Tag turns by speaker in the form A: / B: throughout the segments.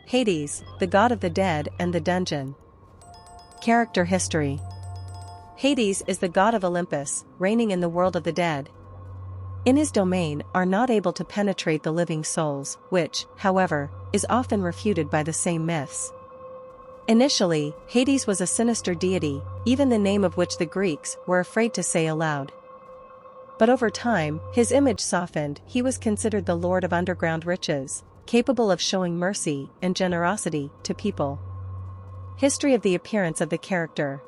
A: Hades, the god of the dead and the dungeon. Character history. Hades is the god of Olympus, reigning in the world of the dead. In his domain are not able to penetrate the living souls, which, however, is often refuted by the same myths. Initially, Hades was a sinister deity, even the name of which the Greeks were afraid to say aloud. But over time, his image softened. He was considered the lord of underground riches, capable of showing mercy and generosity to people. History of the appearance of the character.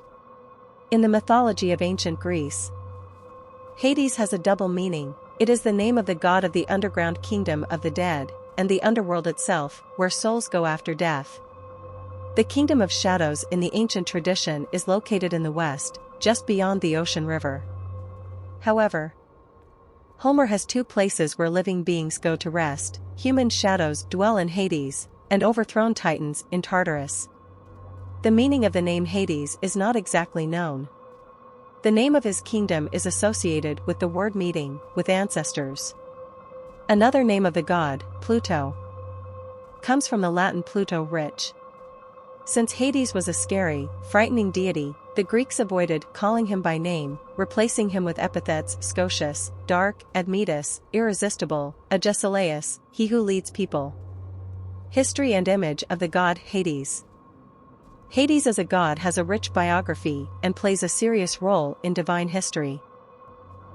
A: In the mythology of ancient Greece, Hades has a double meaning. It is the name of the god of the underground kingdom of the dead, and the underworld itself, where souls go after death. The kingdom of shadows in the ancient tradition is located in the west, just beyond the ocean river. However, Homer has two places where living beings go to rest. Human shadows dwell in Hades, and overthrown titans in Tartarus. The meaning of the name Hades is not exactly known. The name of his kingdom is associated with the word meeting with ancestors. Another name of the god, Pluto, comes from the Latin Pluto, rich. Since Hades was a scary, frightening deity, the Greeks avoided calling him by name, replacing him with epithets Scotius, dark, Admetus, irresistible, Agesilaus, he who leads people. History and image of the god Hades. Hades as a god has a rich biography and plays a serious role in divine history.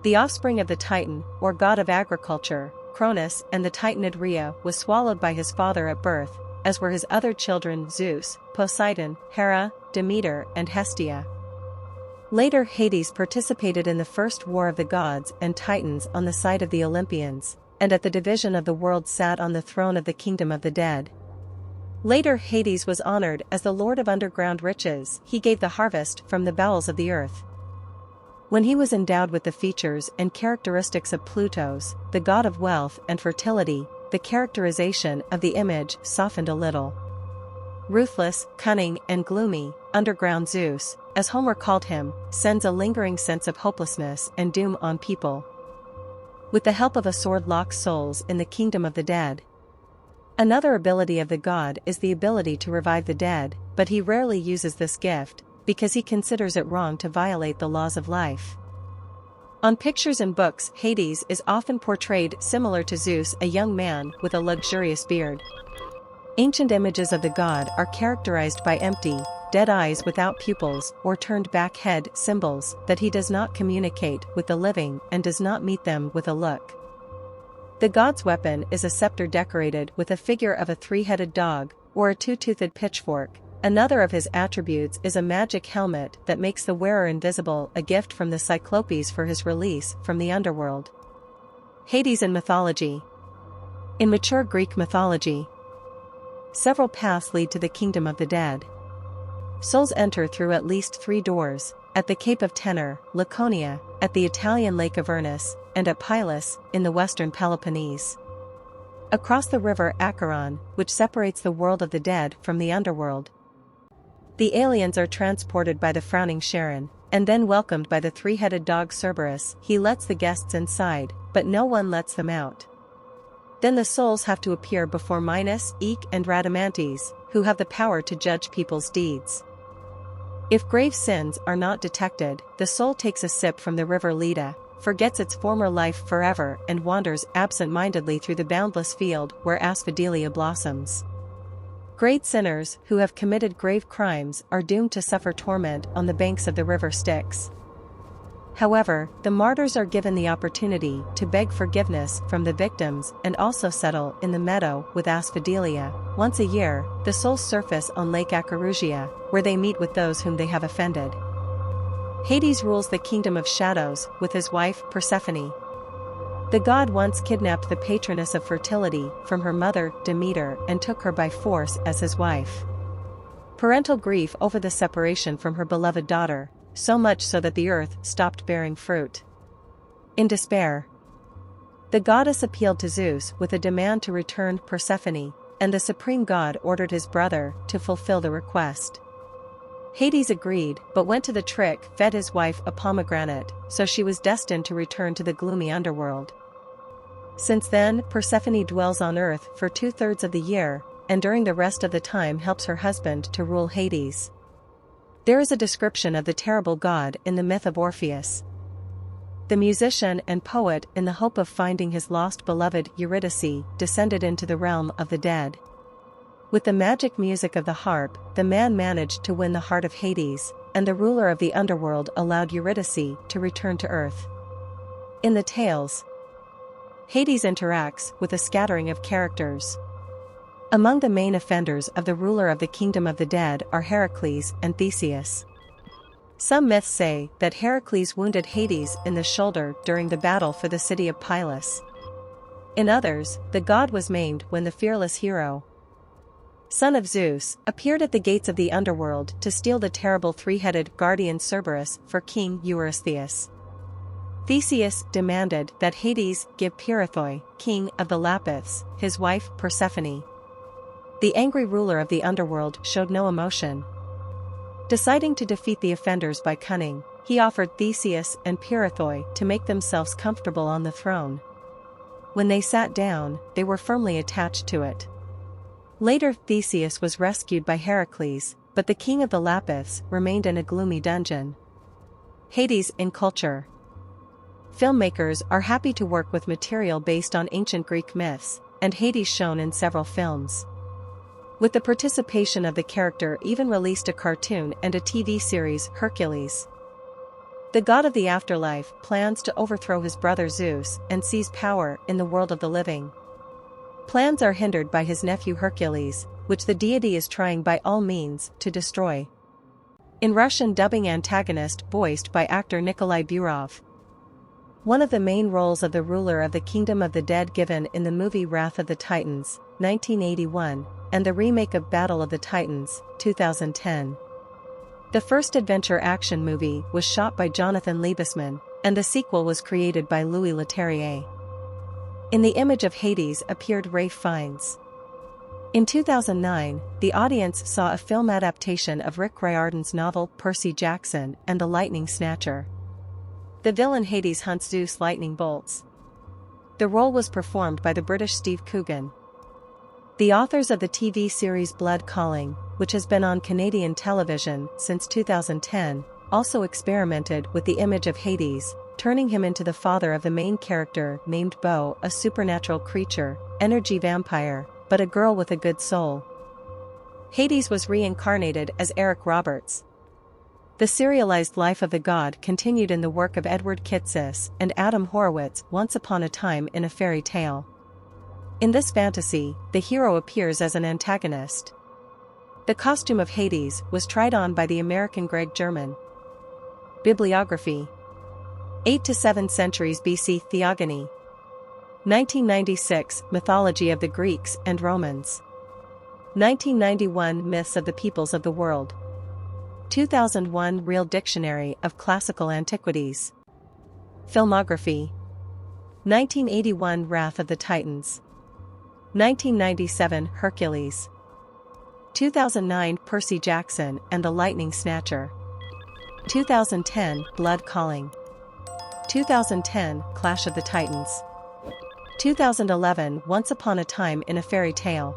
A: The offspring of the Titan, or god of agriculture, Cronus, and the Titanid Rhea was swallowed by his father at birth, as were his other children Zeus, Poseidon, Hera, Demeter, and Hestia. Later Hades participated in the first war of the gods and titans on the side of the Olympians, and at the division of the world sat on the throne of the kingdom of the dead. Later Hades was honored as the lord of underground riches. He gave the harvest from the bowels of the earth. When he was endowed with the features and characteristics of Pluto's, the god of wealth and fertility, the characterization of the image softened a little. Ruthless, cunning, and gloomy, underground Zeus, as Homer called him, sends a lingering sense of hopelessness and doom on people. With the help of a sword locks souls in the kingdom of the dead. Another ability of the god is the ability to revive the dead, but he rarely uses this gift, because he considers it wrong to violate the laws of life. On pictures and books, Hades is often portrayed similar to Zeus, a young man with a luxurious beard. Ancient images of the god are characterized by empty, dead eyes without pupils or turned back head, symbols that he does not communicate with the living and does not meet them with a look. The god's weapon is a scepter decorated with a figure of a three-headed dog, or a two-toothed pitchfork. Another of his attributes is a magic helmet that makes the wearer invisible, a gift from the Cyclopes for his release from the underworld. Hades in mythology. In mature Greek mythology, several paths lead to the kingdom of the dead. Souls enter through at least 3 doors, at the Cape of Tenor, Laconia, at the Italian Lake of Ernest, and at Pylos, in the western Peloponnese. Across the river Acheron, which separates the world of the dead from the underworld, the aliens are transported by the frowning Charon, and then welcomed by the three-headed dog Cerberus. He lets the guests inside, but no one lets them out. Then the souls have to appear before Minos, Eek, and Rhadamanthys, who have the power to judge people's deeds. If grave sins are not detected, the soul takes a sip from the river Leda, forgets its former life forever, and wanders absent-mindedly through the boundless field where asphodelia blossoms. Great sinners who have committed grave crimes are doomed to suffer torment on the banks of the river Styx. However, the martyrs are given the opportunity to beg forgiveness from the victims and also settle in the meadow with asphodelia. Once a year, the souls surface on Lake Acherusia, where they meet with those whom they have offended. Hades rules the kingdom of shadows with his wife Persephone. The god once kidnapped the patroness of fertility from her mother, Demeter, and took her by force as his wife. Parental grief over the separation from her beloved daughter, so much so that the earth stopped bearing fruit. In despair, the goddess appealed to Zeus with a demand to return Persephone, and the supreme god ordered his brother to fulfill the request. Hades agreed, but went to the trick, fed his wife a pomegranate, so she was destined to return to the gloomy underworld. Since then, Persephone dwells on earth for 2/3 of the year, and during the rest of the time helps her husband to rule Hades. There is a description of the terrible god in the myth of Orpheus, the musician and poet, in the hope of finding his lost beloved Eurydice, descended into the realm of the dead. With the magic music of the harp, the man managed to win the heart of Hades, and the ruler of the underworld allowed Eurydice to return to earth. In the tales, Hades interacts with a scattering of characters. Among the main offenders of the ruler of the kingdom of the dead are Heracles and Theseus. Some myths say that Heracles wounded Hades in the shoulder during the battle for the city of Pylos. In others, the god was maimed when the fearless hero, son of Zeus, appeared at the gates of the underworld to steal the terrible three-headed guardian Cerberus for King Eurystheus. Theseus demanded that Hades give Pirithoi, king of the Lapiths, his wife Persephone. The angry ruler of the underworld showed no emotion. Deciding to defeat the offenders by cunning, he offered Theseus and Pirithoi to make themselves comfortable on the throne. When they sat down, they were firmly attached to it. Later Theseus was rescued by Heracles, but the king of the Lapiths remained in a gloomy dungeon. Hades in culture. Filmmakers are happy to work with material based on ancient Greek myths, and Hades shown in several films. With the participation of the character, even released a cartoon and a TV series, Hercules. The god of the afterlife plans to overthrow his brother Zeus and seize power in the world of the living. Plans are hindered by his nephew Hercules, which the deity is trying by all means to destroy. In Russian dubbing, antagonist voiced by actor Nikolai Burov. One of the main roles of the ruler of the kingdom of the dead given in the movie Wrath of the Titans, 1981, and the remake of Battle of the Titans, 2010. The first adventure action movie was shot by Jonathan Liebesman, and the sequel was created by Louis Leterrier. In the image of Hades appeared Ralph Fiennes. In 2009, the audience saw a film adaptation of Rick Riordan's novel Percy Jackson and the Lightning Snatcher. The villain Hades hunts Zeus' lightning bolts. The role was performed by the British Steve Coogan. The authors of the TV series Blood Calling, which has been on Canadian television since 2010, also experimented with the image of Hades, turning him into the father of the main character named Bo, a supernatural creature, energy vampire, but a girl with a good soul. Hades was reincarnated as Eric Roberts. The serialized life of the god continued in the work of Edward Kitsis and Adam Horowitz, Once Upon a Time in a Fairy Tale. In this fantasy, the hero appears as an antagonist. The costume of Hades was tried on by the American Greg German. Bibliography: 8 to 7 centuries BC Theogony. 1996 Mythology of the Greeks and Romans. 1991 Myths of the Peoples of the World. 2001 Real Dictionary of Classical Antiquities. Filmography: 1981 Wrath of the Titans. 1997 Hercules. 2009 Percy Jackson and the Lightning Snatcher. 2010 Blood Calling. 2010 Clash of the Titans. 2011 Once Upon a Time in a Fairy Tale.